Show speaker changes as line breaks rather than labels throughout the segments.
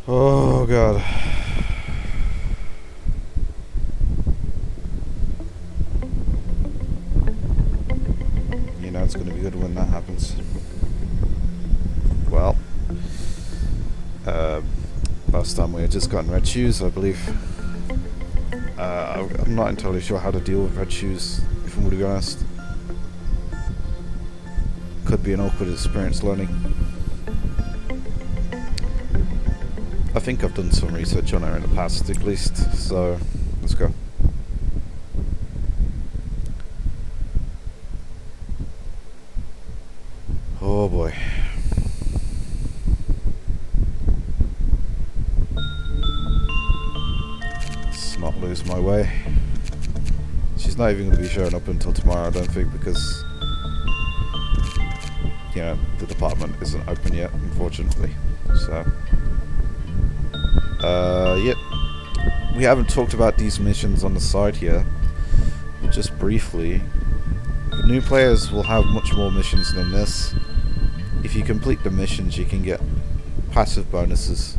Oh god. You know it's gonna be good when that happens. Well, last time we had just gotten red shoes, I believe. I'm not entirely sure how to deal with red shoes, if I'm going to be honest. Could be an awkward experience learning. I think I've done some research on her in the past at least, so let's go. Oh boy. Let's not lose my way. She's not even going to be showing up until tomorrow, I don't think, because you know, the department isn't open yet, unfortunately. So yeah, we haven't talked about these missions on the side here, but just briefly, the new players will have much more missions than this. If you complete the missions, you can get passive bonuses.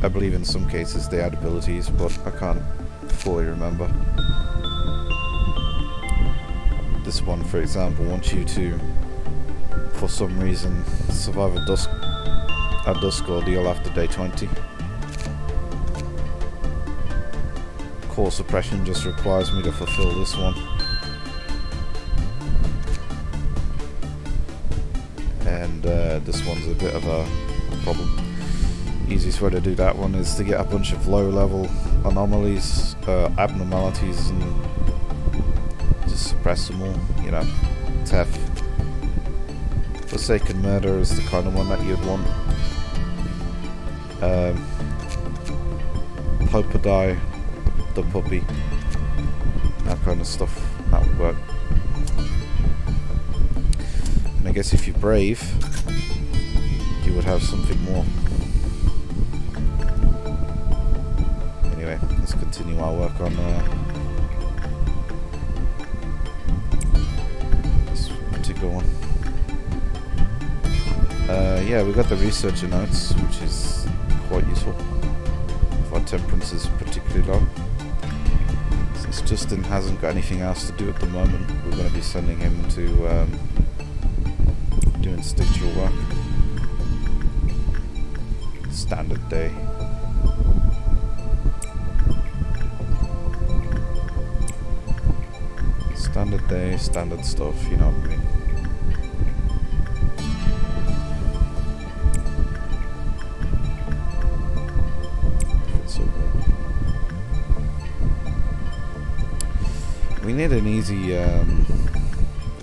I believe in some cases they add abilities, but I can't fully remember. This one, for example, wants you to, for some reason, survive at dusk ordeal after day 20. Core suppression just requires me to fulfill this one. And this one's a bit of a problem. Easiest way to do that one is to get a bunch of low-level anomalies, abnormalities, and just suppress them all. You know, theft. Forsaken murder is the kind of one that you'd want. Popodie, the puppy, that kind of stuff, that would work. And I guess if you're brave, you would have something more. Anyway, let's continue our work on this particular one. Yeah, we got the researcher notes, which is quite useful. If our temperance is particularly low. Since Justin hasn't got anything else to do at the moment, we're going to be sending him to do instinctual work. Standard day. Standard day, standard stuff, you know what I mean. We need an easy,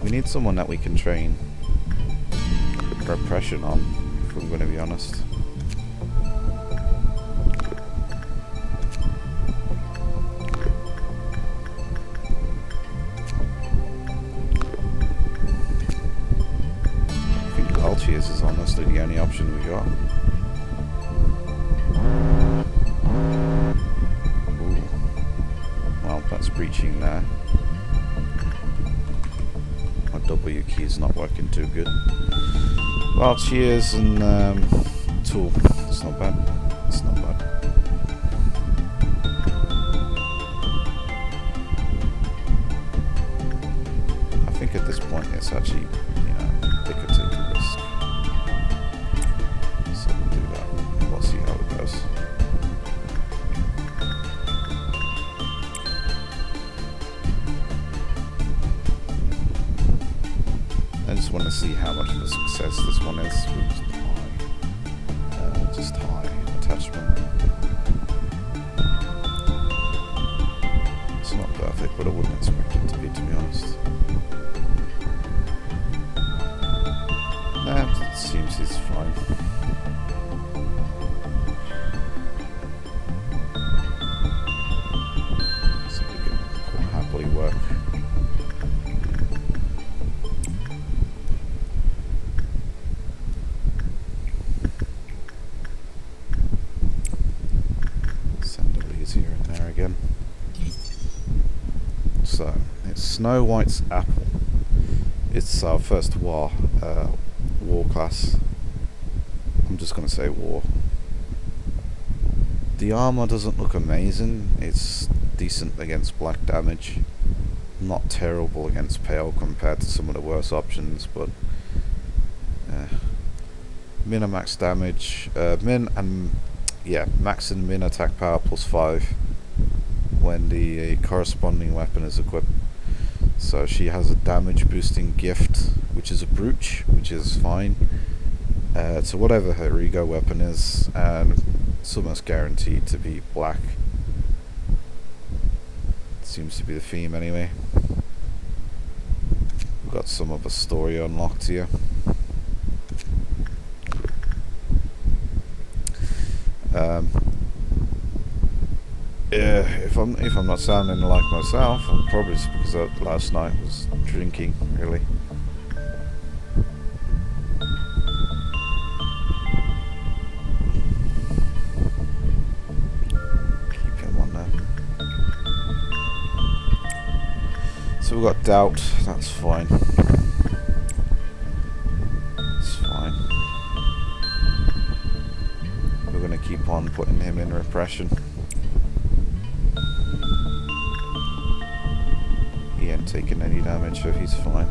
we need someone that we can train repression on, if we're going to be honest. I think Algiers is honestly the only option we got. Ooh. Well, that's breaching there. My W key is not working too good. Well, cheers and tool. It's not bad. It's not bad. I think at this point it's actually, you know, they could take a risk. So we'll do that. We'll see how it goes. I just want to see how much of a success this one is. Just high attachment. It's not perfect, but I wouldn't expect it to be honest. Nah, it seems it's fine. So we can quite happily work. Here and there again. So it's Snow White's apple. It's our first war class. I'm just gonna say war. The armor doesn't look amazing. It's decent against black damage. Not terrible against pale compared to some of the worst options, but min and max damage, max and min attack power +5 when the corresponding weapon is equipped. So she has a damage boosting gift, which is a brooch, which is fine. So whatever her ego weapon is, and it's almost guaranteed to be black. Seems to be the theme anyway. We've got some of a story unlocked here. Yeah, if I'm not sounding like myself, probably it's because last night was drinking, really. Keep him on there. So we've got doubt, that's fine. It's fine. We're gonna keep on putting him in repression. He ain't taking any damage, so he's fine.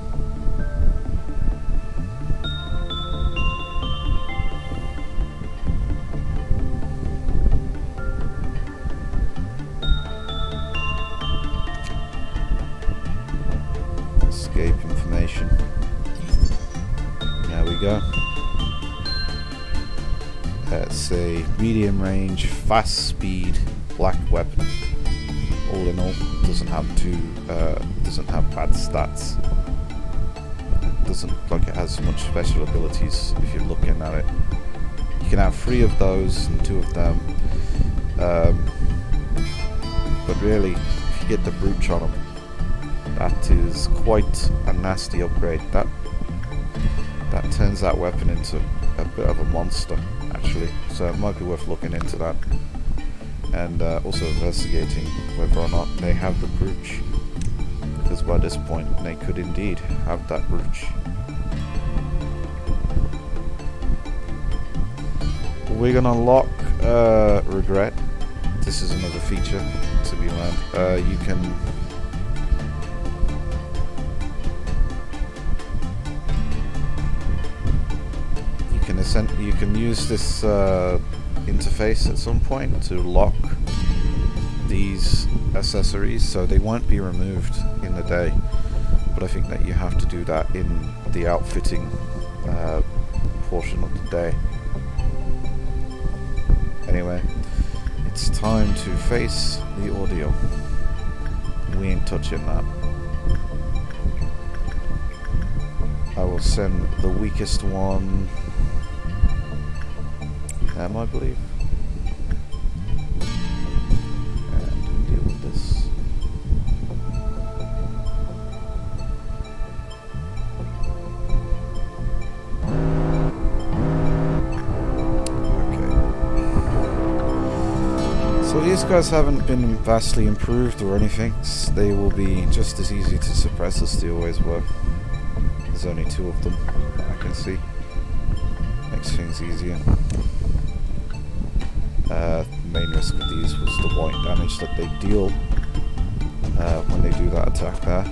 Escape information. There we go. It's a medium range, fast speed, black weapon. All in all, doesn't have bad stats. Doesn't look like it has much special abilities if you're looking at it. You can have 3 of those and 2 of them. But really, if you get the brooch on them, that is quite a nasty upgrade. That turns that weapon into a bit of a monster, actually. So it might be worth looking into that. And also investigating whether or not they have the brooch, because by this point they could indeed have that brooch. We're gonna lock regret. This is another feature to be learned. You can use this interface at some point to lock these accessories, so they won't be removed in the day, but I think that you have to do that in the outfitting portion of the day. Anyway, it's time to face the audio. We ain't touching that. I will send the weakest one, I believe, and deal with this. Okay. So these guys haven't been vastly improved or anything. They will be just as easy to suppress as they always were. There's only 2 of them that I can see. Makes things easier. The main risk of these was the white damage that they deal when they do that attack there.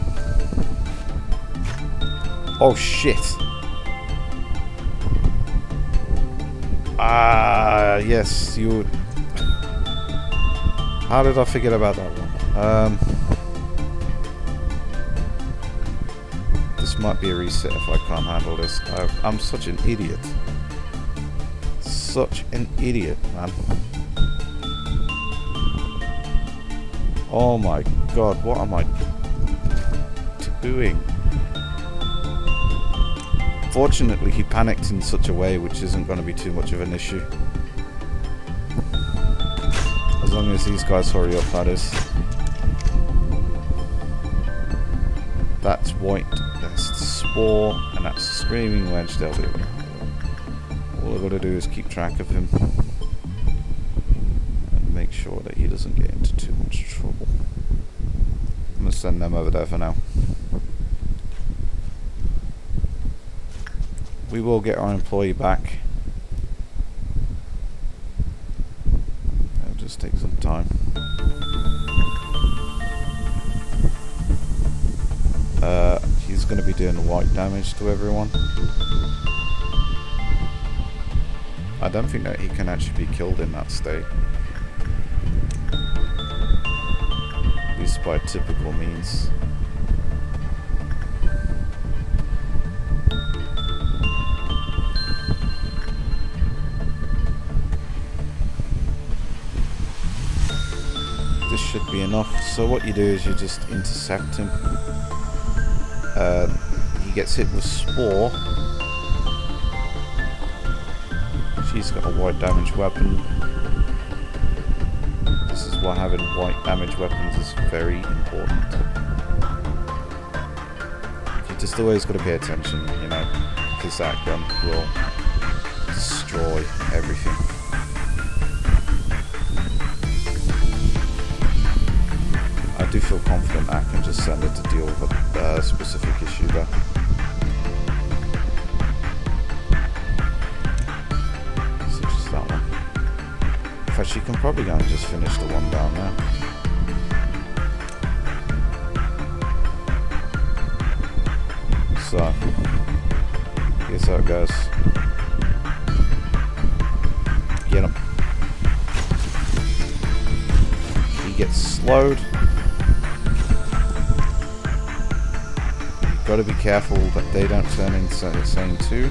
Oh shit! Ah, yes, you... How did I forget about that one? This might be a reset if I can't handle this. I'm such an idiot. Such an idiot, man. Oh my god, what am I doing? Fortunately, he panicked in such a way which isn't going to be too much of an issue. As long as these guys hurry up, that is. That's white, that's the spore, and that's the screaming wedge. They'll be able to... All I've got to do is keep track of him and make sure that he doesn't get into too much trouble. I'm going to send them over there for now. We will get our employee back time. He's going to be doing white damage to everyone. I don't think that he can actually be killed in that state. At least by typical means. This should be enough. So what you do is you just intercept him. He gets hit with Spore. She's got a white damage weapon. This is why having white damage weapons is very important. You just always got to pay attention, you know, because that gun will destroy everything. I do feel confident I can just send it to deal with a specific issue there. So just that one. In fact, she can probably go and just finish the one down now. So, here's how it goes. Get him. He gets slowed. Got to be careful that they don't turn into insane too,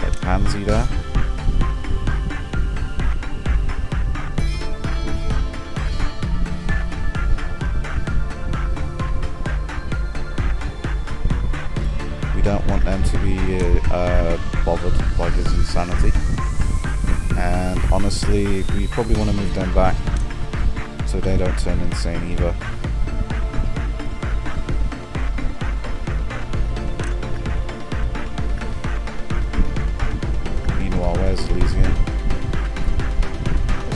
like Pansy there. We don't want them to be bothered by his insanity. And honestly, we probably want to move them back so they don't turn insane either. Where's Elysian?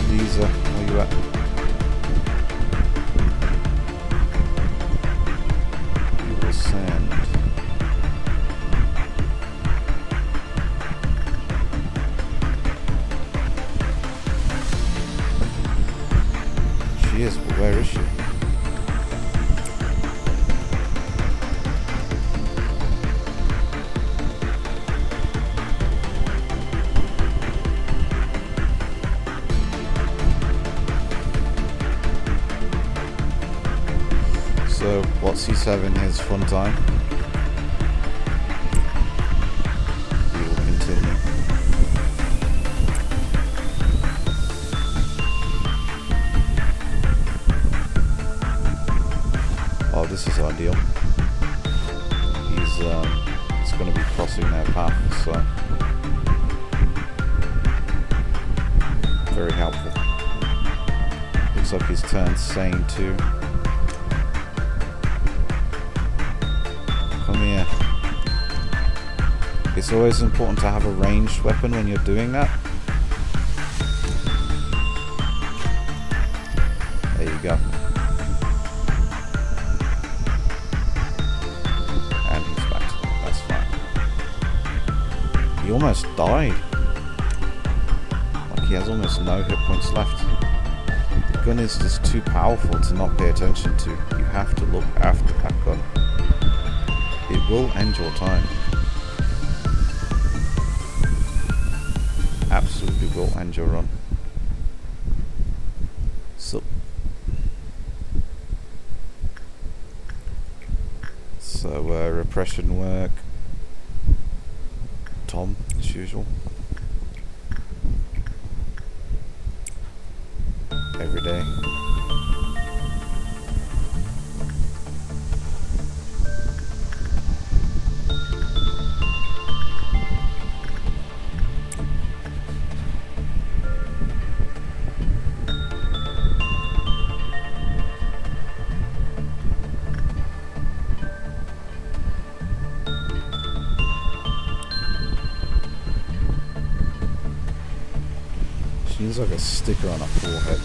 Lisa, where you at? You will send. She is, but where is she? So, what's he having his fun time? We will continue. Oh, this is ideal. He's going to be crossing their path, so very helpful. Looks like he's turned sane too. Come here. It's always important to have a ranged weapon when you're doing that. There you go. And he's back. That's fine. He almost died. Like he has almost no hit points left. The gun is just too powerful to not pay attention to. You have to look after that gun. It will end your time. Absolutely will end your run. So repression work. Tom, as usual. Every day. She needs like a sticker on her forehead.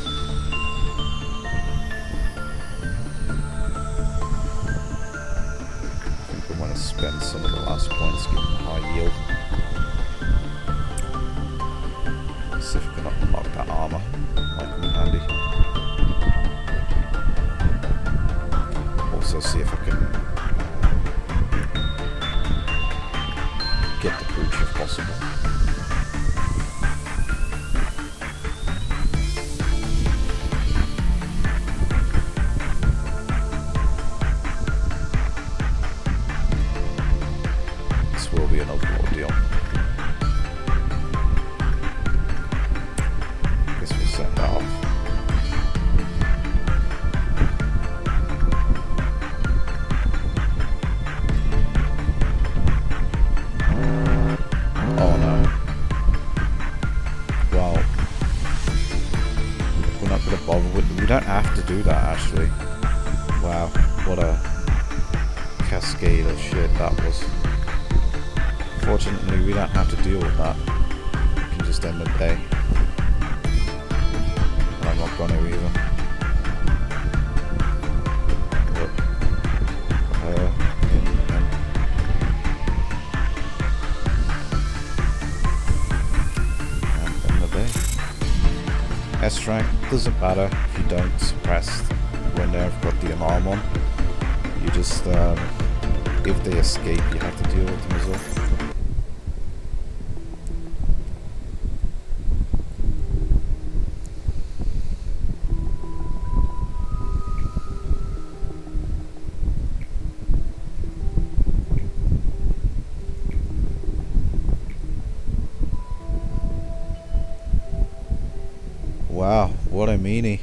I think I want to spend some of the last points getting high yield. See if we can unlock that armor. Might come in handy. This will be another ordeal. Guess we'll set that off. Oh no. Well, we're not going to bother with it. We don't have to do that actually. Wow, what a cascade of shit that was. Fortunately, we don't have to deal with that. We can just end the day. And I'm not gonna either. Look. And end the day. S rank doesn't matter if you don't suppress when they've got the alarm on. You just, if they escape, you have to deal with them as well. Wow, what a meanie.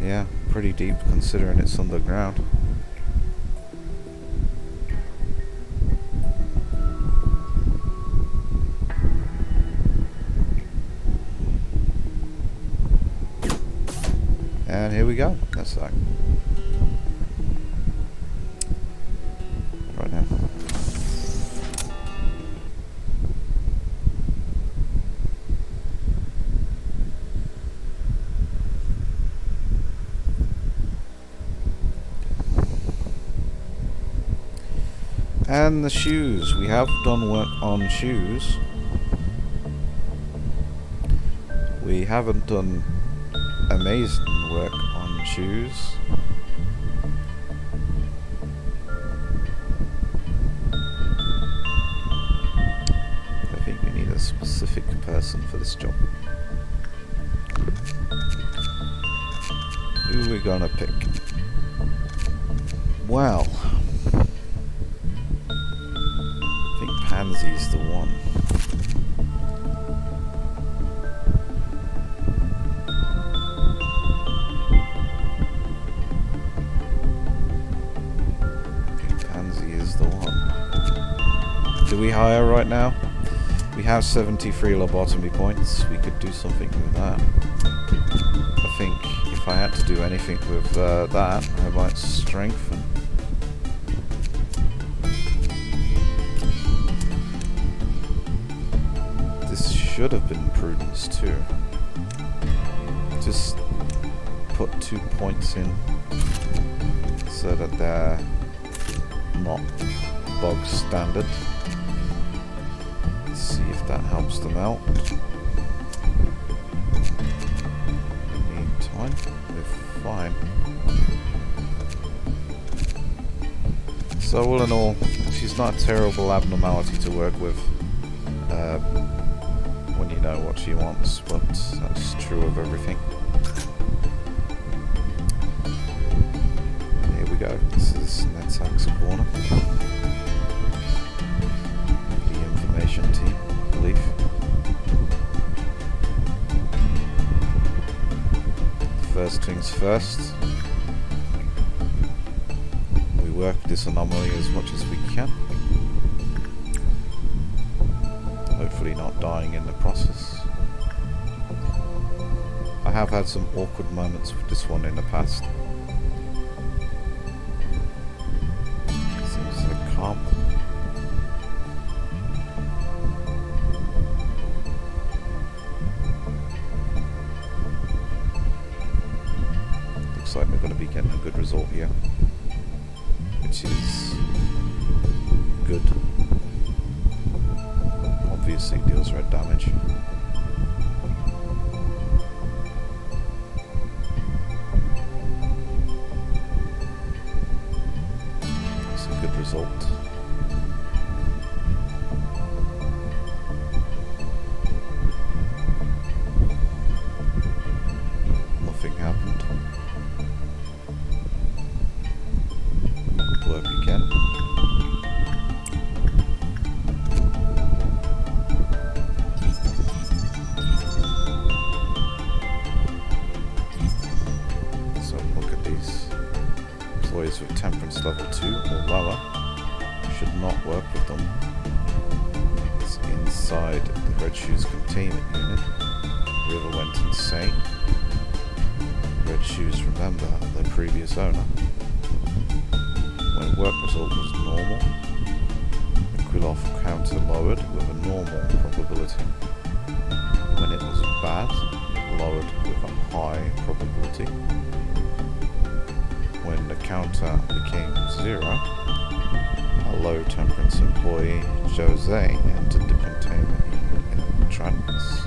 Yeah, pretty deep considering it's underground. And here we go. That's like right now. And the shoes. We have done work on shoes. We haven't done amazing work on shoes. I think we need a specific person for this job. Who are we gonna pick? Well, I think Pansy's the one. Do we hire right now? We have 73 lobotomy points. We could do something with that. I think if I had to do anything with that, I might strengthen. This should have been prudence too. Just put 2 points in so that they're not bog standard. See if that helps them out. In the meantime, we're fine. So all in all, she's not a terrible abnormality to work with when you know what she wants, but that's true of everything. Here we go. This is Netzak's corner. Team, I believe. First things first, we work this anomaly as much as we can. Hopefully not dying in the process. I have had some awkward moments with this one in the past. Seems so calm. Like we're going to be getting a good result here, which is good. Obviously deals red damage. employees with temperance level 2 or lower should not work with them. It's inside the Red Shoes containment unit. River went insane. Red Shoes remember their previous owner. When work result was normal, the kill-off counter lowered with a normal probability. When it was bad, it lowered with a high probability. When the counter became 0, a low temperance employee, Jose, entered the containment unit in a trance.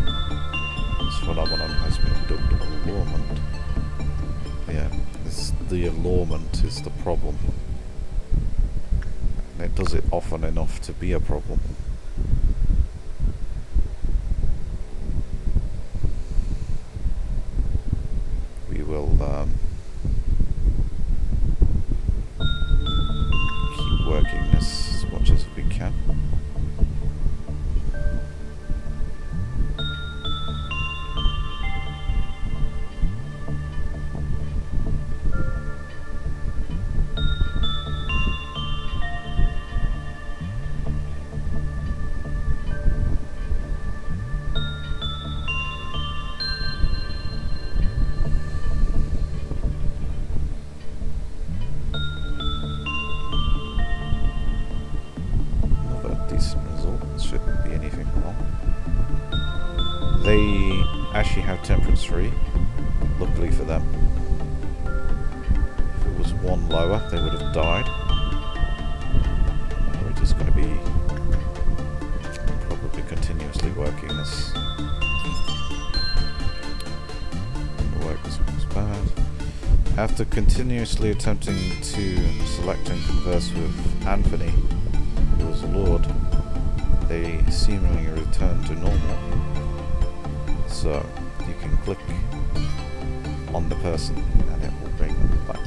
This phenomenon has been dubbed allurement. Yeah, the allurement is the problem. And it does it often enough to be a problem. We will keep working this as much as we can. Shouldn't be anything wrong. They actually have temperance 3, luckily for them. If it was 1 lower, they would have died. We're just going to be probably continuously working this. The work was bad. After continuously attempting to select and converse with Anthony, who was a lord, they seemingly return to normal. So you can click on the person and it will bring them back.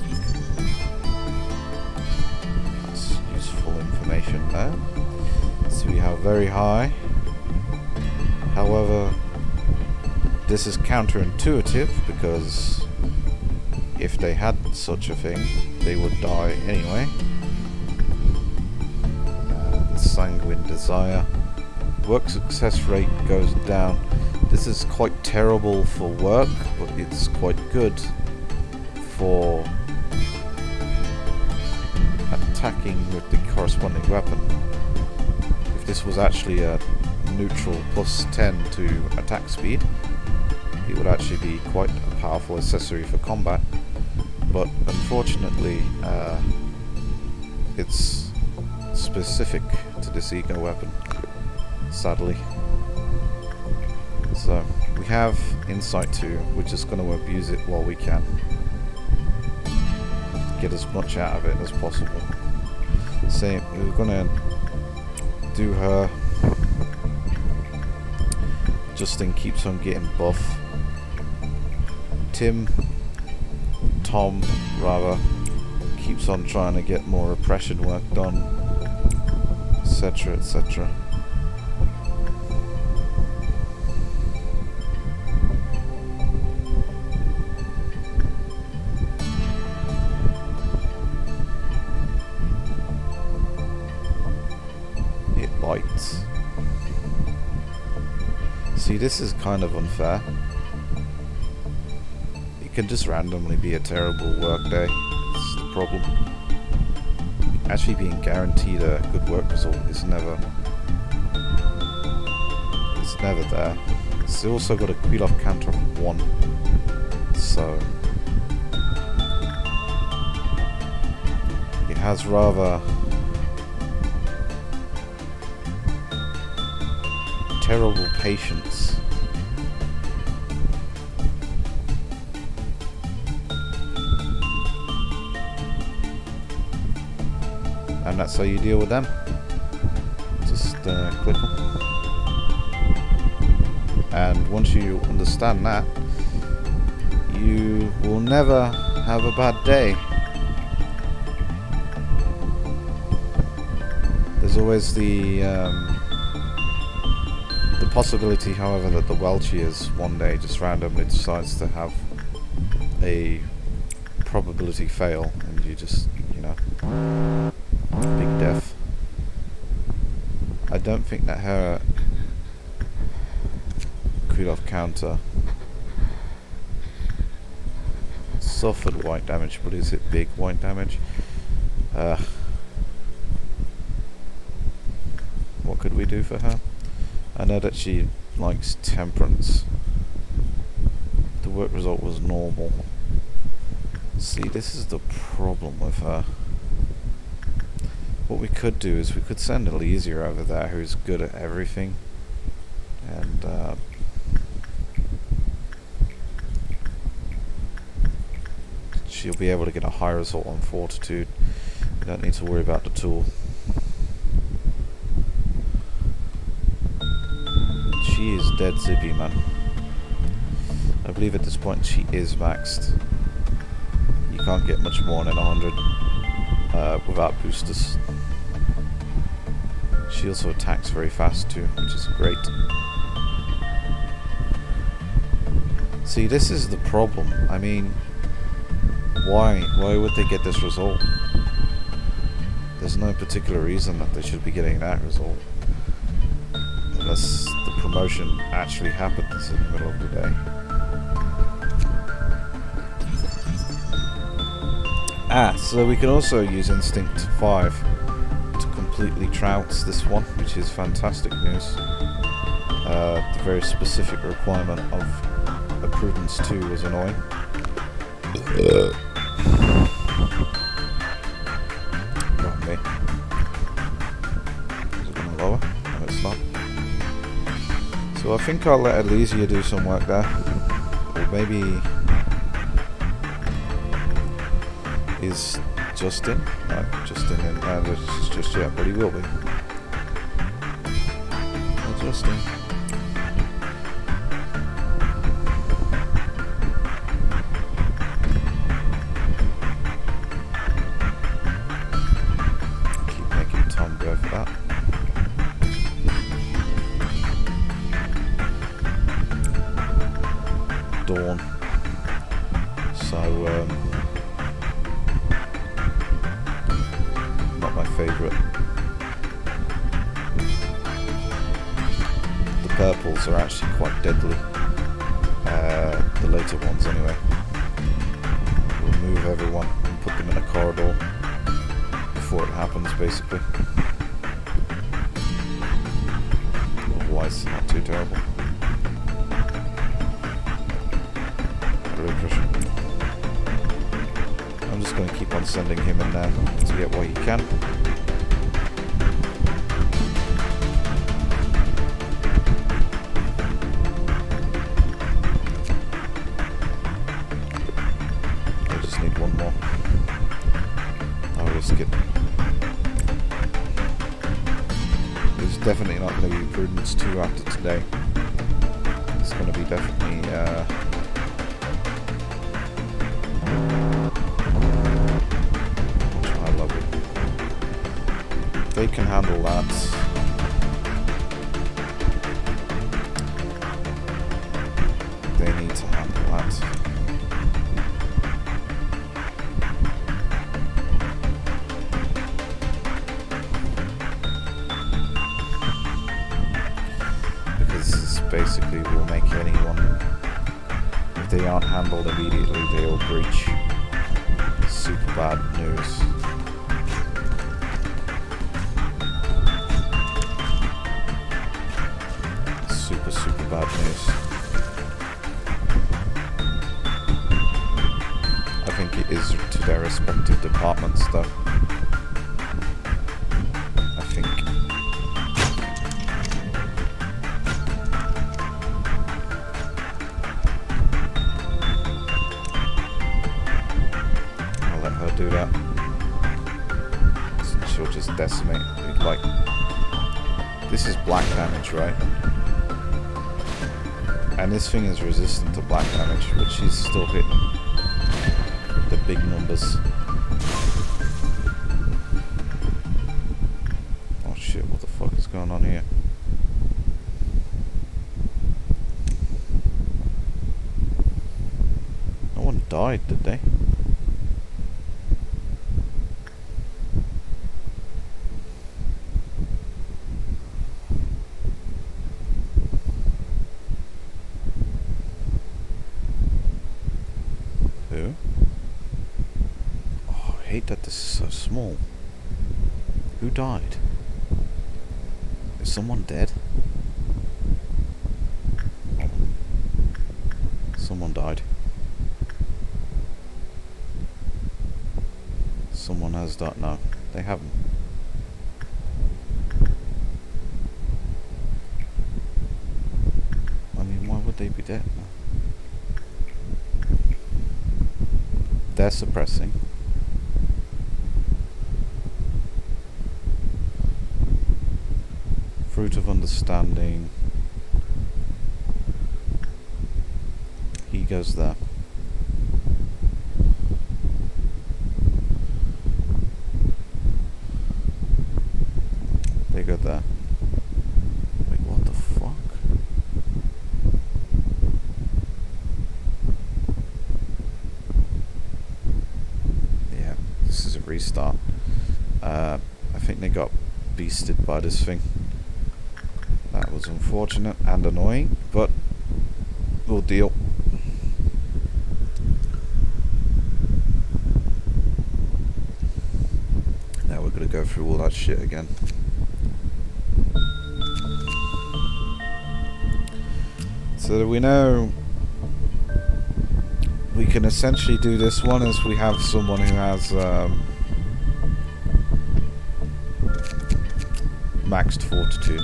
That's useful information there. So we have very high. However, this is counterintuitive because if they had such a thing, they would die anyway. Sanguine desire. Work success rate goes down. This is quite terrible for work, but it's quite good for attacking with the corresponding weapon. If this was actually a neutral plus 10 to attack speed, it would actually be quite a powerful accessory for combat. But unfortunately, it's specific to this eco weapon, sadly. So we have Insight 2, we're just going to abuse it while we can. Get as much out of it as possible. Same, we're going to do her. Justin keeps on getting buff. Tom rather, keeps on trying to get more oppression work done, etc, etc. It bites. See, this is kind of unfair. It can just randomly be a terrible work day. That's the problem. Actually being guaranteed a good work result is never there. It's also got a kill-off counter of 1, so it has rather terrible patience. And that's how you deal with them. Just click them. And once you understand that, you will never have a bad day. There's always the possibility, however, that the Welchiers one day just randomly decides to have a probability fail, and you just you know, big death. I don't think that her Krylov counter suffered white damage, but is it big white damage? What could we do for her? I know that she likes temperance. The work result was normal. See, this is the problem with her. What we could do is we could send Elysia over there, who's good at everything, and she'll be able to get a high result on fortitude. You don't need to worry about the tool. She is dead zippy, man. I believe at this point she is maxed. You can't get much more than 100 without boosters. She also attacks very fast too, which is great. See, this is the problem. I mean, why would they get this result? There's no particular reason that they should be getting that result. Unless the promotion actually happens in the middle of the day. So we can also use Instinct 5 to completely trounce this one, which is fantastic news. The very specific requirement of a Prudence 2 was annoying. Got me. Is it going lower? No, it's not. So I think I'll let Elysia do some work there. Or maybe... Is Justin? No, Justin isn't just yet, but he will be. Oh, Justin. Keep making Tom go for that. Dawn. So, not my favourite. The purples are actually quite deadly. The later ones anyway. Remove everyone and put them in a corridor before it happens, basically. Otherwise, it's not too terrible. Really pressure. I'm just going to keep on sending him in there to get what he can. I just need one more. I'll risk it. There's definitely not going to be Prudence 2 after today. It's going to be definitely... They can handle that. They need to handle that. Because this basically will make anyone, if they aren't handled immediately, they'll breach. Super bad news. Super bad news. I think it is to their respective departments though. I think. I'll let her do that. She'll just decimate. Like, this is black damage, right? And this thing is resistant to black damage, but she's still hitting the big numbers. Oh shit, what the fuck is going on here? No one died, did they? Who? Oh, I hate that this is so small. Who died? Is someone dead? Oh. Someone died. Someone has died. No, they haven't. I mean, why would they be dead? They're suppressing. Fruit of understanding. He goes there. They go there. Wait, what the fuck? Yeah, this is a restart. I think they got beasted by this thing. That was unfortunate and annoying, but we'll deal. Now we're gonna go through all that shit again. So we know we can essentially do this one as we have someone who has maxed fortitude.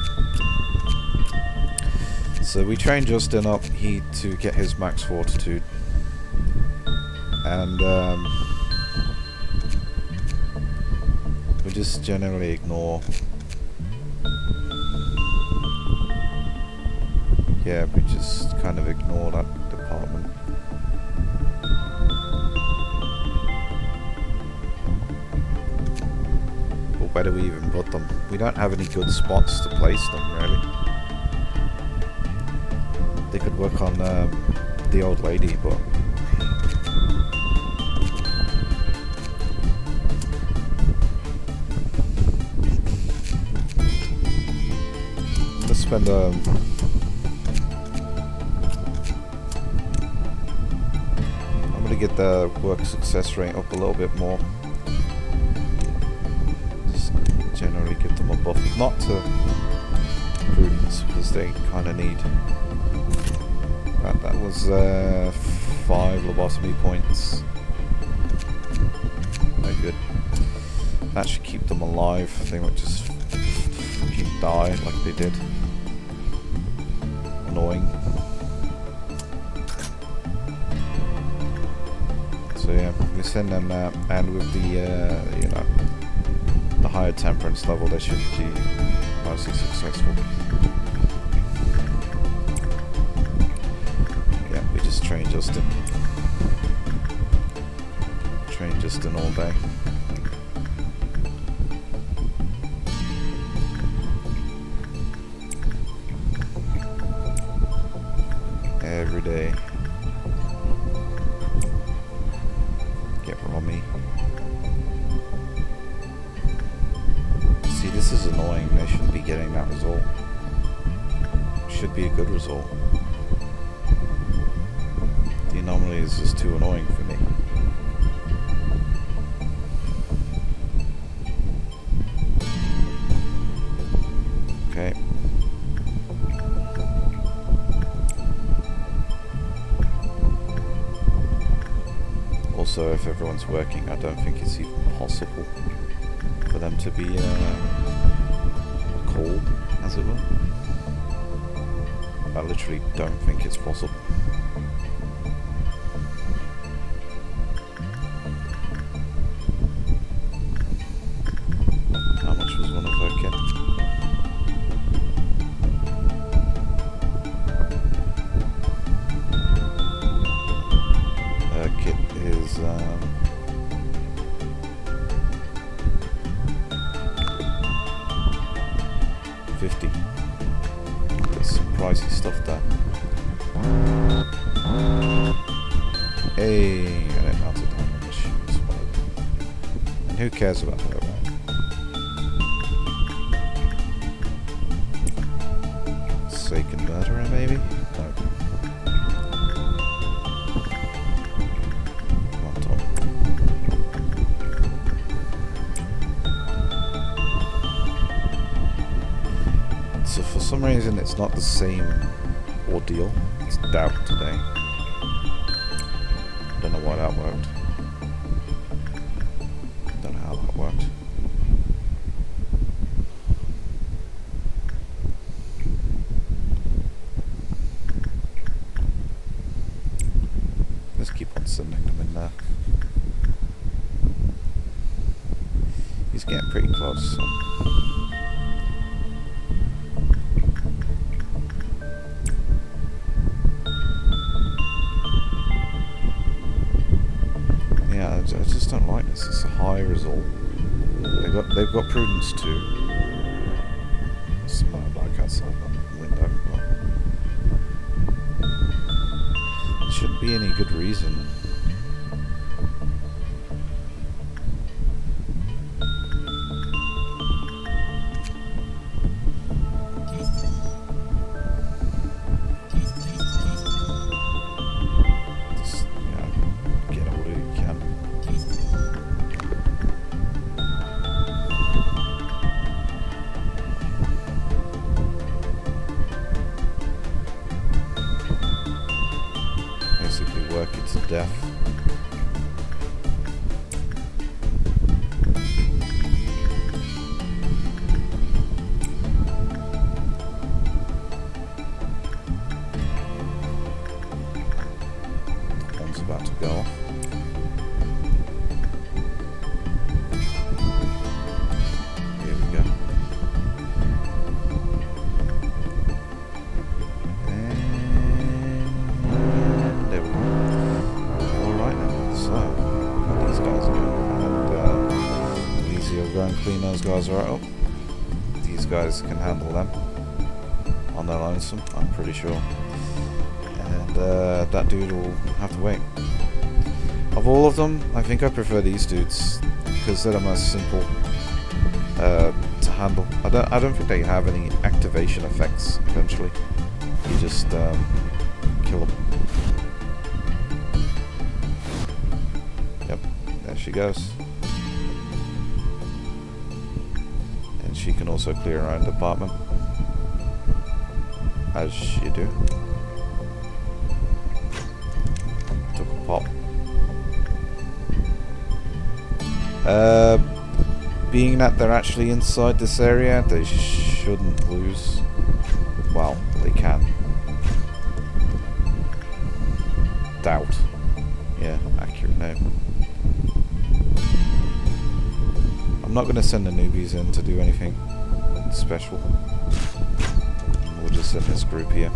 So we train Justin up to get his max fortitude, and we just generally ignore. Yeah, we just kind of ignore that department. But where do we even put them? We don't have any good spots to place them, really. They could work on the old lady, but let's spend I'm gonna get the work success rate up a little bit more. Just generally give them a buff, not to prudence, because they kind of need. That was 5 lobotomy points. No good. That should keep them alive. They won't just fucking die like they did. Annoying. So yeah, we send them out, and with the you know, the higher temperance level, they should be mostly successful. Train Justin. Train Justin all day. Every day. Get Romy. See, this is annoying. They shouldn't be getting that result. Should be a good result. The anomaly is just too annoying for me. Okay. Also, if everyone's working, I don't think it's even possible for them to be called, as it were. I literally don't think it's possible. is 50. There's some pricey stuff there. Hey, I didn't mount it down on the shoes. And who cares about her, right? Sake and murderer, maybe? No. reason it's not the same ordeal. It's doubt today. Don't know why that worked. Don't know how that worked. Let's keep on sending them in there. He's getting pretty close. So. Yeah, I just don't like this. It's a high result. They've got prudence too. It's like outside that window. There shouldn't be any good reason. Work it to death. One's about to go off. Here we go. Clean those guys right up. These guys can handle them on their lonesome, I'm pretty sure. And that dude will have to wait. Of all of them, I think I prefer these dudes because they're the most simple to handle. I don't think they have any activation effects. Eventually, you just kill them. Yep, there she goes. She can also clear her own department, as you do. Took a pop. Being that they're actually inside this area, they shouldn't lose. Well, they can. Doubt. Yeah, accurate name. I'm not going to send the newbies in to do anything special. We'll just send this group here.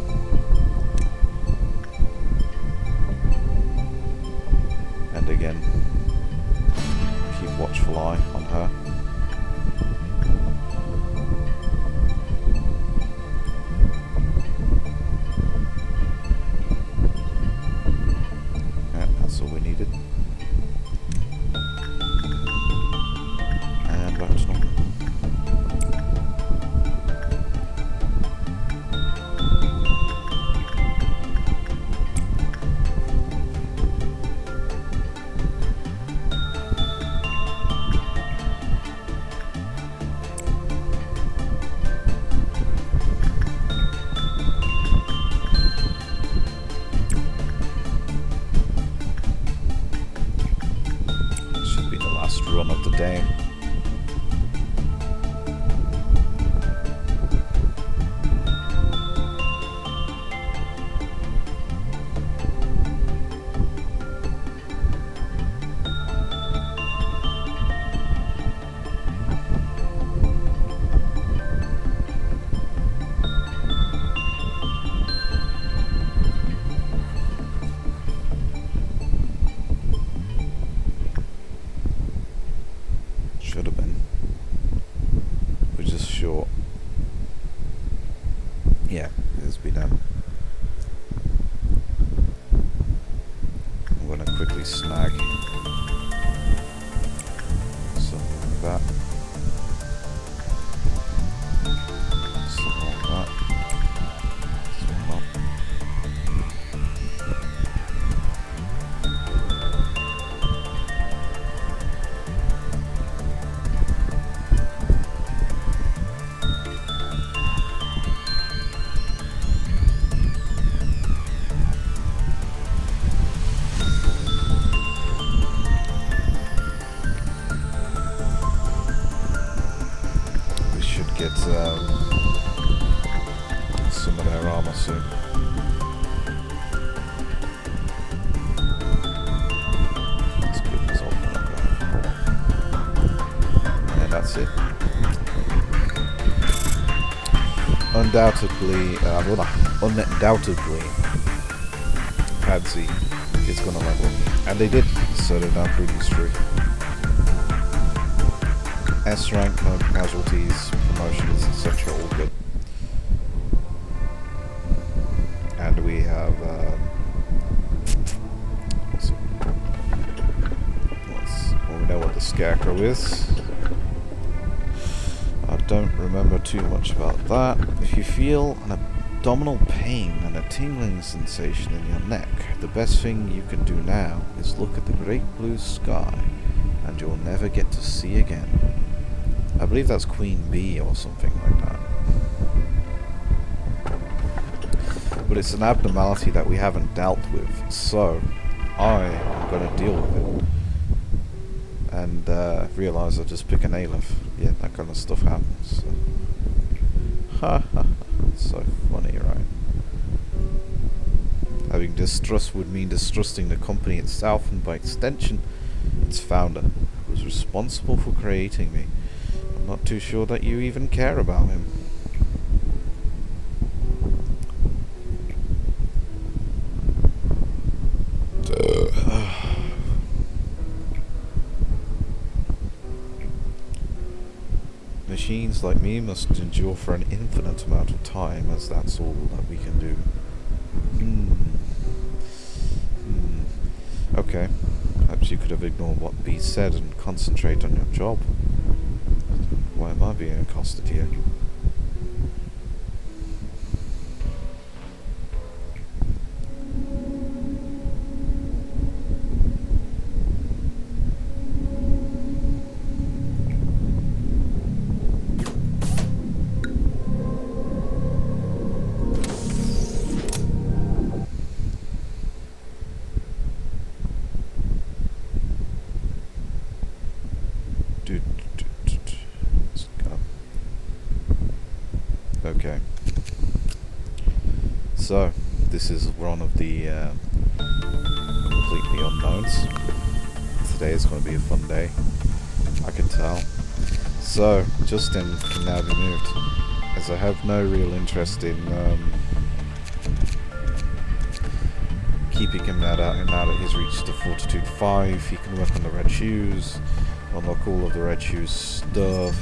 And again, keep watchful eye on her. Yeah, that's all we needed. Run of the day. Should have been. We're just short. Yeah, it's been done. I'm gonna quickly snag something like that. Something like that. Something like that. some of their armor soon. Let's get this open up there. And that's it. Undoubtedly, Pansy is going to level. And they did, so they're now proving true. S rank, no casualties, promotions, etc. all good. And we have we know what the Scarecrow is. I don't remember too much about that. If you feel an abdominal pain and a tingling sensation in your neck, the best thing you can do now is look at the great blue sky, and you'll never get to see again. I believe that's Queen Bee or something like that. But it's an abnormality that we haven't dealt with, so I am going to deal with it. And realise I'll just pick an aleph. Yeah, that kind of stuff happens. Ha ha, it's so funny, right? Having distrust would mean distrusting the company itself, and by extension, its founder, who was responsible for creating me. I'm not too sure that you even care about him. Machines like me must endure for an infinite amount of time, as that's all that we can do. Okay, perhaps you could have ignored what B said and concentrate on your job. Why am I being accosted here? Let's go. Okay. So, this is one of the completely unknowns. Today is going to be a fun day. I can tell. So, Justin can now be moved, as I have no real interest in keeping him now that he's reached the Fortitude 5. He can work on the red shoes, unlock all of the red shoes stuff,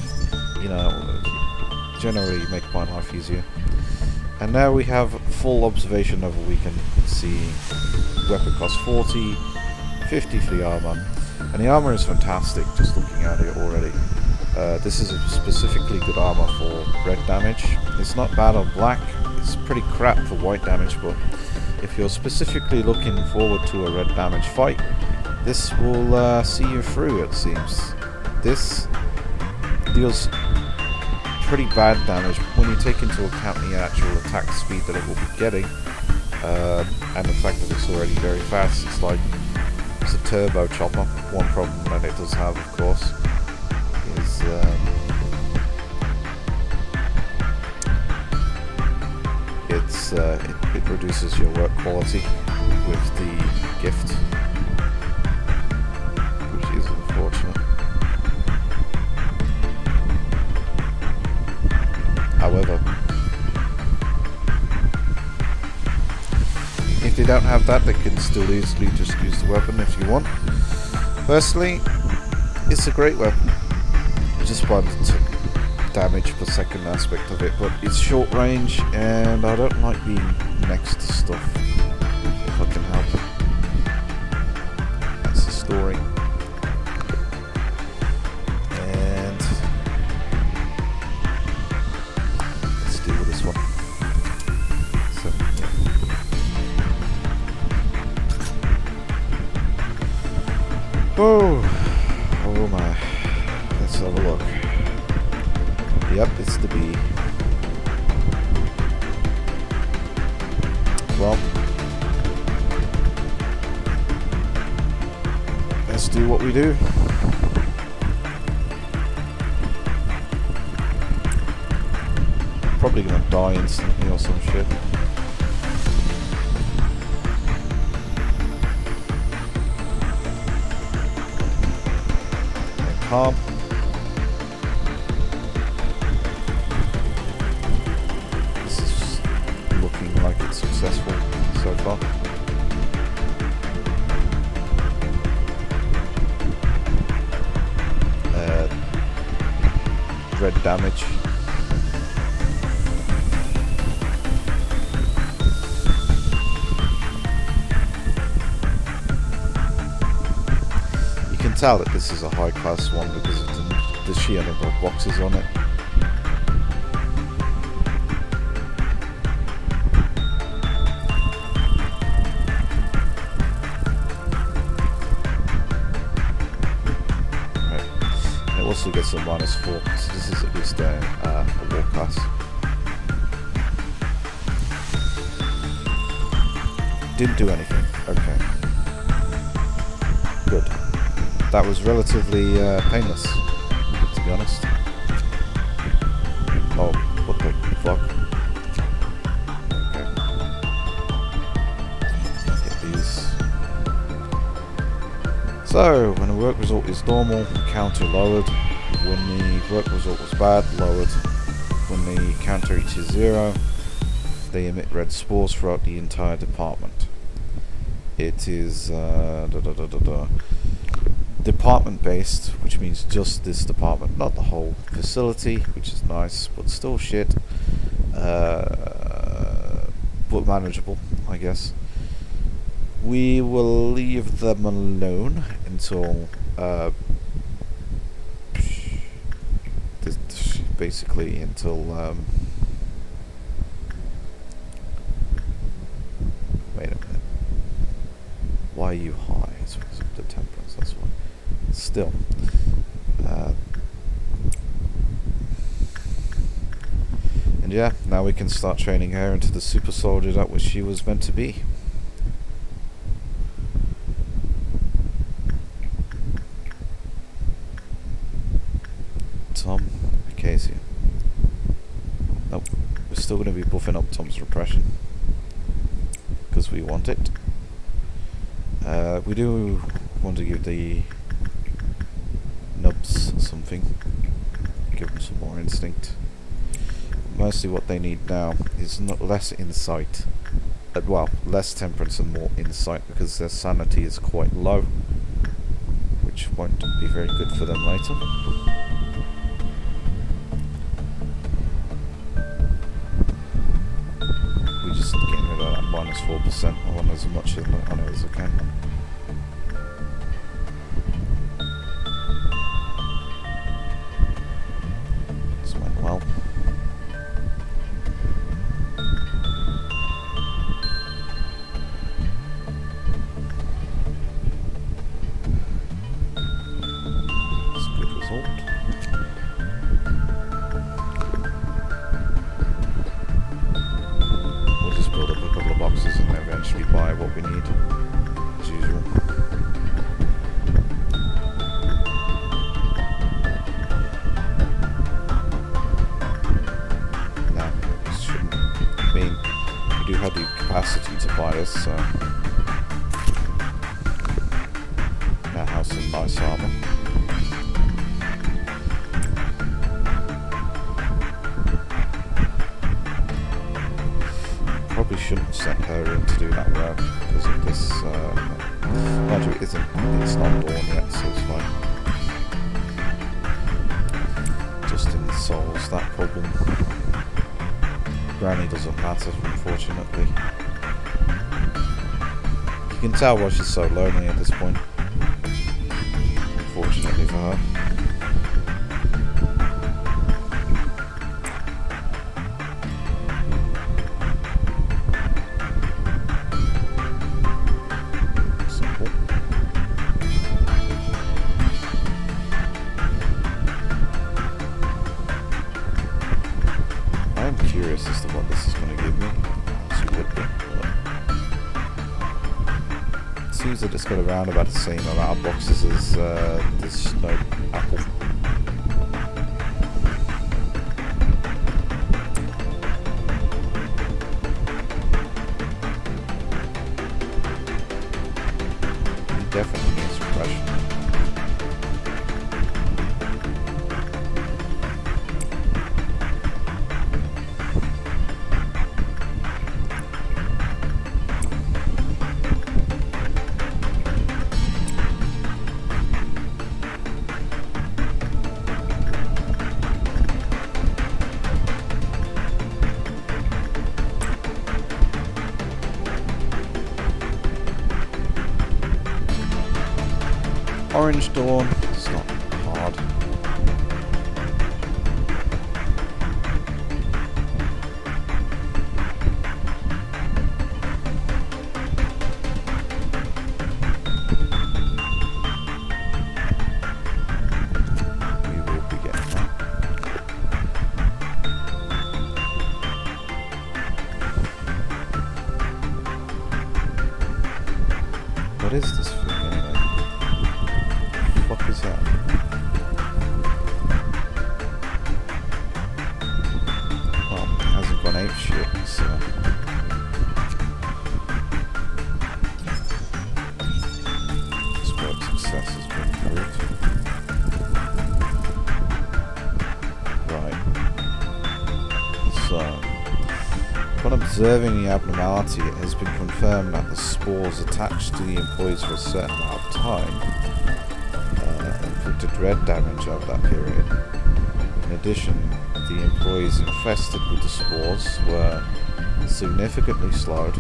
you know, generally make my life easier. And now we have full observation level. We can see weapon cost 40, 50 for the armor, and the armor is fantastic just looking at it already. This is a specifically good armor for red damage. It's not bad on black, it's pretty crap for white damage, but if you're specifically looking forward to a red damage fight, this will see you through, it seems. This deals pretty bad damage when you take into account the actual attack speed that it will be getting, and the fact that it's already very fast. It's a turbo chopper. One problem that it does have, of course, is it reduces your work quality with the gift, which is unfortunate. However, if they don't have that, they can still easily just use the weapon if you want. Personally, it's a great weapon, just by the damage per second aspect of it, but it's short range and I don't like being next to stuff if I can help it. That's the story. And let's deal with this one. So, oh my, let's have a look. Yep, it's the bee. Well, let's do what we do. probably gonna die instantly or some shit. Calm. This is looking like it's successful so far. Red damage. You can tell that this is a high class one because of the sheer number of boxes on it. Also gets a -4, so this is at least a war class. Didn't do anything. Okay. Good. That was relatively painless, to be honest. Oh, what the fuck? Okay. Let's get these. So, when the work result is normal, counter lowered. When the work result was bad, lowered. When the counter reaches 0, they emit red spores throughout the entire department. It is department based, which means just this department, not the whole facility, which is nice, but still shit. But manageable, I guess. We will leave them alone until basically until wait a minute. Why are you high? It's because of the temperance, that's why. Still. And yeah, now we can start training her into the super soldier that which she was meant to be. Tom, Acacia. Nope, we're still going to be buffing up Tom's repression because we want it. We do want to give the nubs something, give them some more instinct. Mostly what they need now is not less insight, well, less temperance and more insight, because their sanity is quite low, which won't be very good for them later. We just getting rid of that -4%. I want as much on it as I can. This went well. We'll just build up a couple of boxes and eventually buy what we need, as usual. No, this shouldn't. I mean, we do have the capacity to buy this, so now have some nice armor. Probably shouldn't have sent her in to do that work because of this. Mind you, it's not dawn yet, so it's fine. Justin solves that problem. Granny doesn't matter, unfortunately. You can tell why she's so lonely at this point. Unfortunately for her. Curious as to what this is going to give me. It seems that it's got around about the same amount of boxes as the snow apple. definitely needs repression. Orange Dawn, it's not hard. We will be getting that. What is this thing anyway? What is that? Well, it hasn't gone ape shit, so... Exploit success has been proved. Right. So... Upon observing the abnormality, it has been confirmed that the spores attached to the employees for a certain amount of time inflicted red damage over that period. In addition, the employees infested with the spores were significantly slowed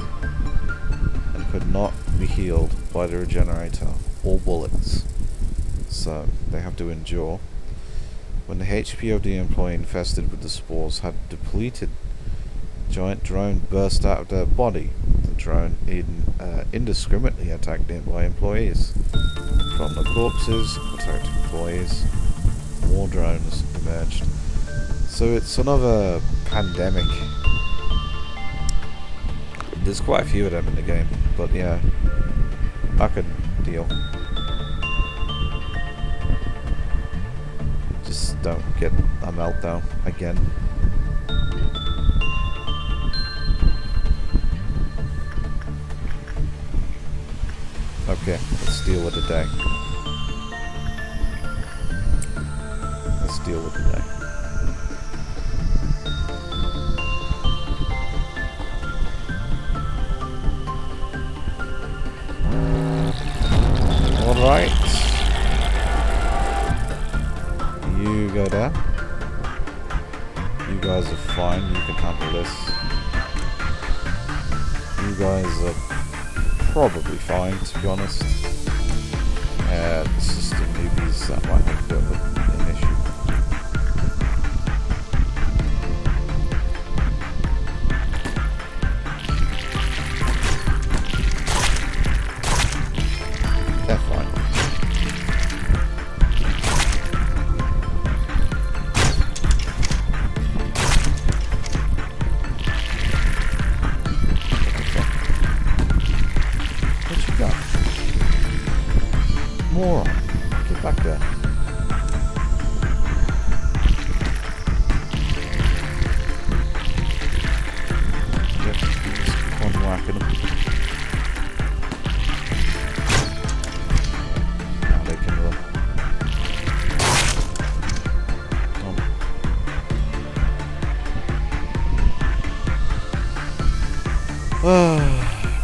and could not be healed by the regenerator or bullets, so they have to endure. When the HP of the employee infested with the spores had depleted, a giant drone burst out of their body. The drone indiscriminately attacked nearby employees. From the corpses of attacked employees, more drones emerged. So it's another pandemic. There's quite a few of them in the game, but yeah, I could deal. Just don't get a meltdown again. Okay, let's deal with the day. Let's deal with the day. Alright. You go there. You guys are fine, you can handle this. You guys are probably fine, to be honest. It's just the newbies that might have a bit of an issue. They're fine. Moron. Get back there. Yep, just keep on whacking them. Now they can run.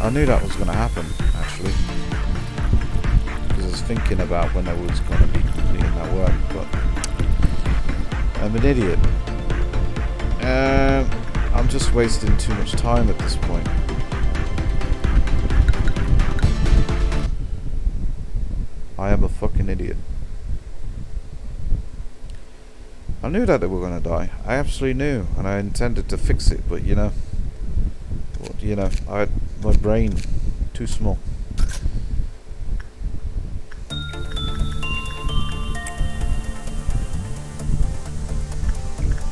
I knew that was going to happen, actually. Thinking about when I was going to be completing that work, but I'm an idiot. I'm just wasting too much time at this point. I am a fucking idiot. I knew that they were going to die. I absolutely knew, and I intended to fix it, but you know, my brain too small.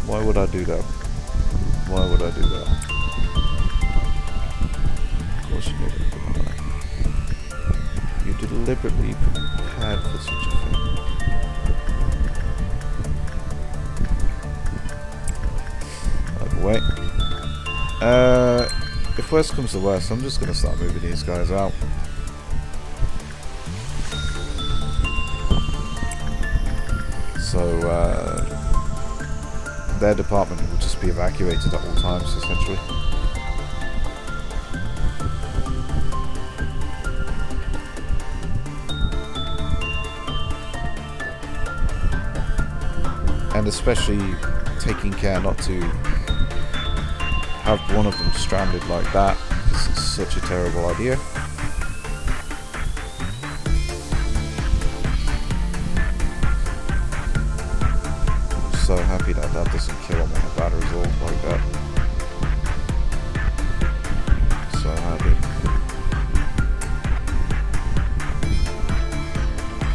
Why would I do that? Why would I do that? Of course you knew it. You deliberately prepared for such a thing. Out of the way. If worst comes to worst, I'm just going to start moving these guys out. So their department will just be evacuated at all times, essentially. And especially taking care not to have one of them stranded like that, because it's such a terrible idea. I'm so happy that that doesn't kill them on a bad result like that. So happy.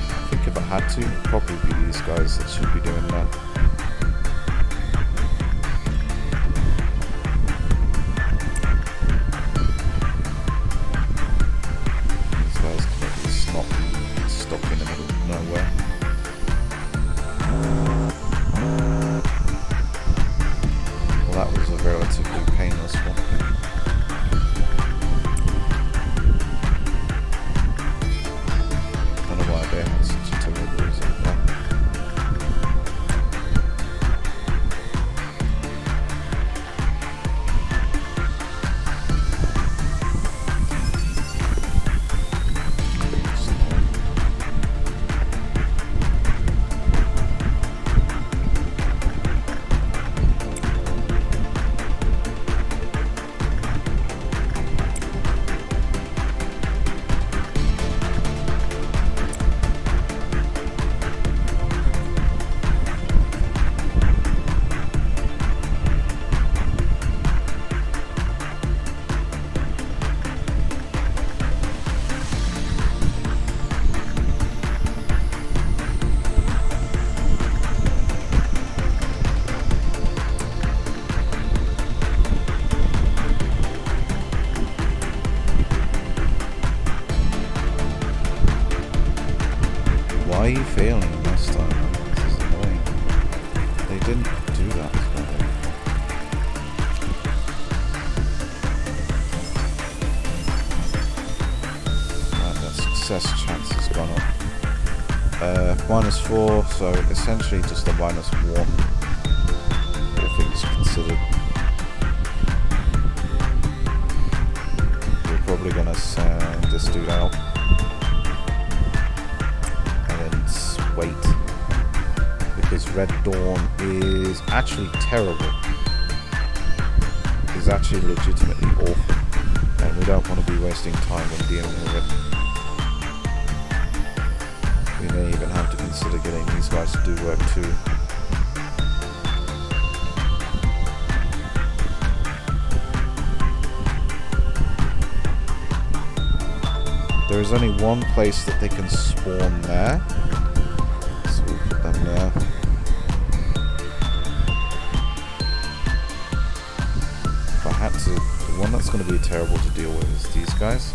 I think if I had to, it'd probably be these guys that should be doing that. Why are you failing this time? This is annoying. They didn't do that. Right, that success chance has gone up. -4, so essentially just a -1. All things considered. We're probably gonna send this dude out. Wait, because Red Dawn is actually terrible. It's actually legitimately awful, and we don't want to be wasting time when dealing with it. We may even have to consider getting these guys to do work too. There is only one place that they can spawn there. There. If I had to, the one that's going to be terrible to deal with is these guys.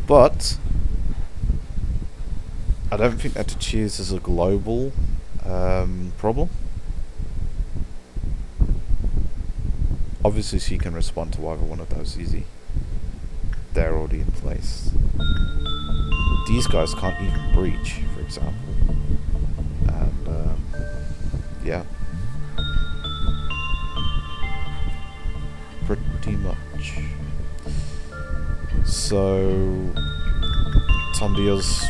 But I don't think that Cheers is a global problem. Obviously, she can respond to either one of those easy. They're already in place. These guys can't even breach, for example. Yeah, pretty much. So Tom Diaz,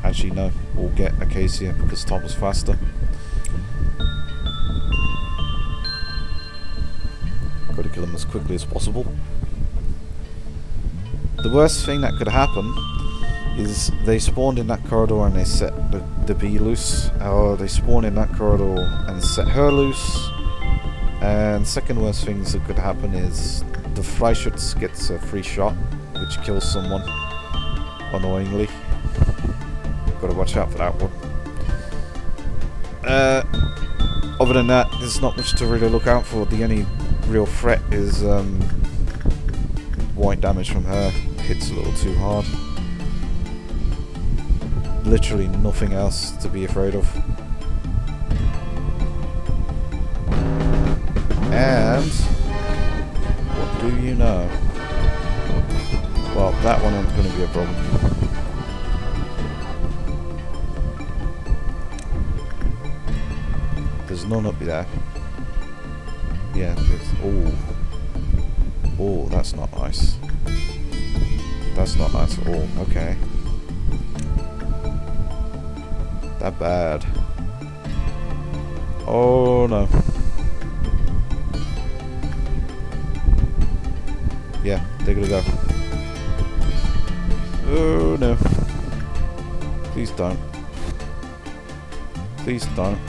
actually no, we'll get Acacia because Tom was faster. Got to kill him as quickly as possible. The worst thing that could happen is they spawned in that corridor and they set the bee loose, or they spawn in that corridor and set her loose. And second worst things that could happen is the Freischütz gets a free shot, which kills someone, annoyingly. Gotta watch out for that one. Other than that, there's not much to really look out for. The only real threat is white damage from her. Hits a little too hard. Literally nothing else to be afraid of. And what do you know? Well, that one ain't going to be a problem. none up there. Yeah, there's... Oh. Oh, that's not nice. That's not nice at all. Okay. That bad. Oh no. Yeah, they're gonna go. Oh no. Please don't. Please don't.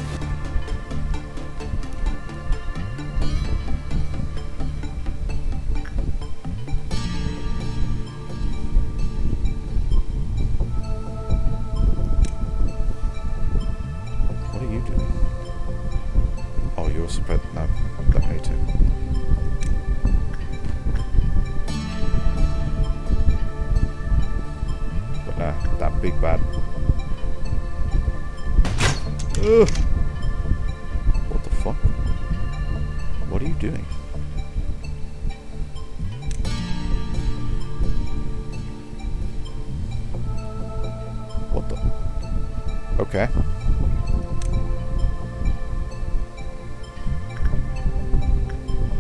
What are you doing? Oh, you're spread. No, don't need to. But nah, that big bad. Ugh. What the fuck? What are you doing? What the? Okay.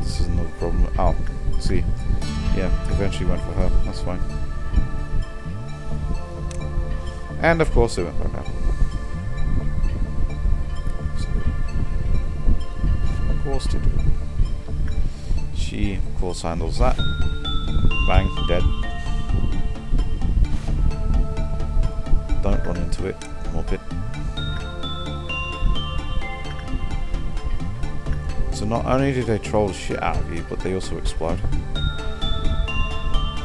This is another problem. Oh, see. Yeah, eventually went for her. That's fine. And of course it went back down. Of course it did. She, of course, handles that. Bang, dead. Don't run into it, Muppet. So not only do they troll the shit out of you, but they also explode.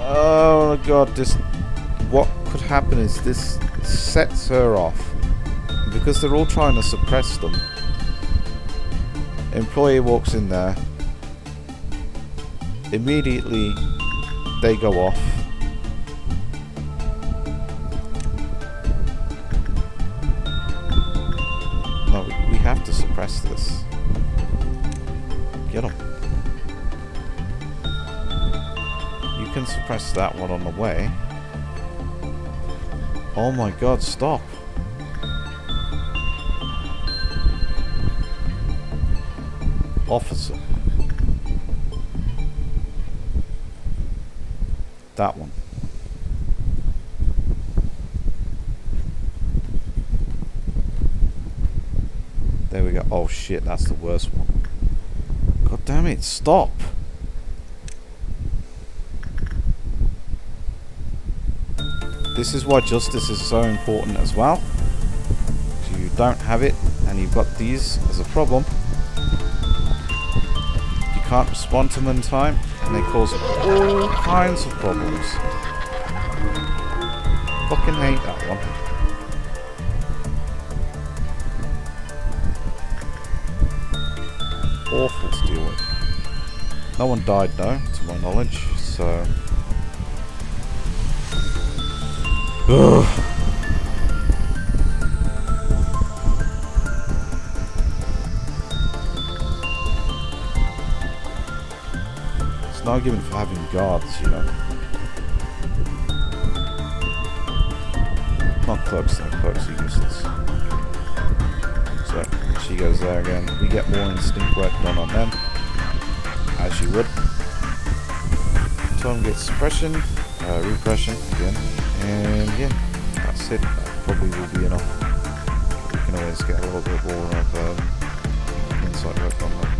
Oh my god, this... What could happen is this sets her off. Because they're all trying to suppress them. Employee walks in there. Immediately, they go off. No, we have to suppress this. Get them. You can suppress that one on the way. Oh my god, stop. Officer. That one. There we go. Oh shit, that's the worst one. God damn it, stop! This is why justice is so important as well. If you don't have it, and you've got these as a problem, you can't respond to them in time, and they cause all kinds of problems. Fucking hate that one. Awful to deal with. No one died though, to my knowledge, so... Ugh. It's an argument for having guards, you know. Not cloaks though, cloaks are useless. So, she goes there again. We get more instinct work done on them. As you would. Tom gets suppression, repression again. And yeah, that's it. That probably will be enough. We can always get a little bit more of insight work on that.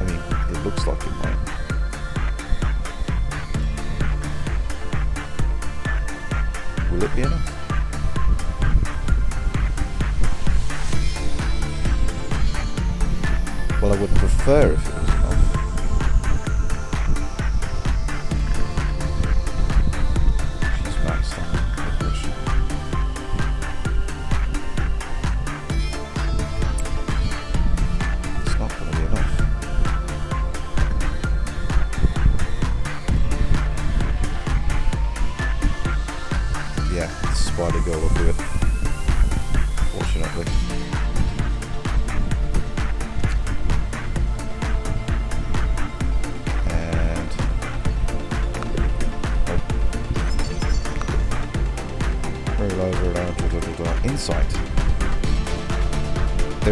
I mean, it looks like it might. Will it be enough? Well, I would prefer if it was enough. She's maxed out. It's not going to be enough. Yeah, the spider girl will do it. Fortunately.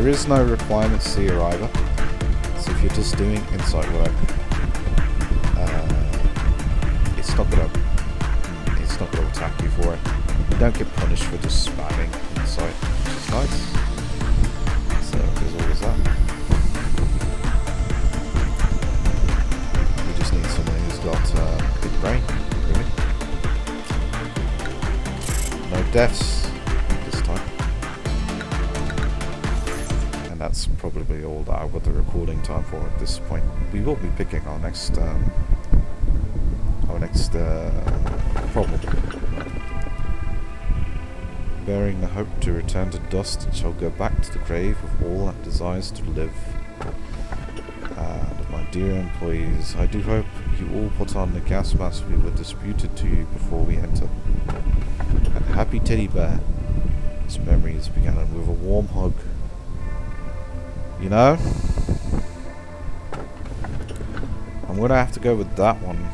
There is no requirements here either. So if you're just doing insight work, it's not gonna attack you for it. You don't get punished for just spamming insight, which is nice. So there's always that. We just need someone who's got a big brain, really. No deaths this time. And that's probably all that I've got the recording time for at this point. We will be picking our next problem. Bearing the hope to return to dust, it shall go back to the grave of all that desires to live. And my dear employees, I do hope you all put on the gas masks we were disputed to you before we enter. And happy teddy bear. His memories began with a warm hug. You know? I'm gonna have to go with that one.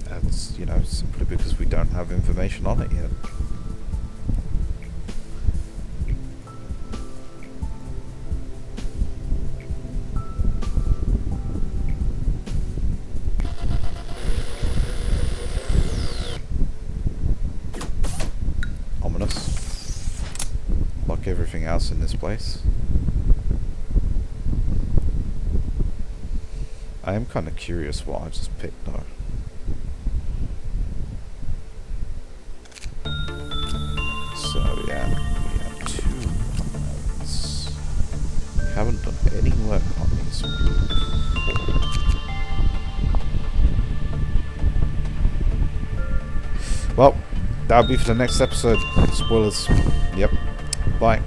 That's, you know, simply because we don't have information on it yet. Ominous. Like everything else in this place. I am kind of curious what I just picked though. So yeah, we have 2 unknowns. We haven't done any work on these before. Well, that'll be for the next episode. Spoilers. Yep. Bye.